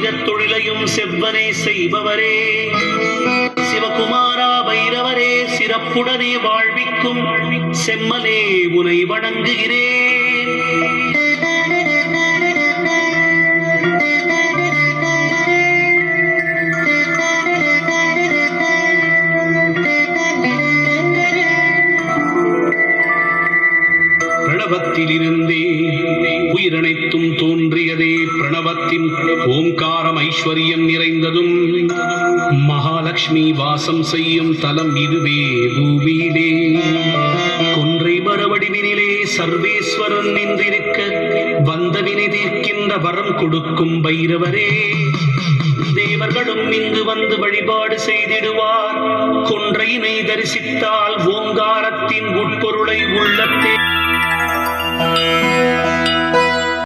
செய்த தொழிலையும் செவ்வனே செய்பவரே, சிவகுமாரா பைரவரே, சிறப்புடனே வாழ்விக்கும் செம்மலே உனை வணங்குகிறேன். பிரணவத்திலிருந்தே உயிரனைத்தும் தோன்றியதே, பிரணவத்தின் ஓங்காரம் ஐஸ்வர்யம் நிறைந்ததும் மகாலட்சுமி வாசம் செய்யும் தலம் இதுவே பூமியிலே. கொன்றை மரவடிவினிலே சர்வேஸ்வரன் நின்றிருக்க வந்தவினை தீர்க்கின்ற வரம் கொடுக்கும் பைரவரே, தேவர்களும் இங்கு வந்து வழிபாடு செய்திடுவார். கொன்றையினை தரிசித்தால் ஓங்காரத்தின் உட்பொருளை உள்ளத்தே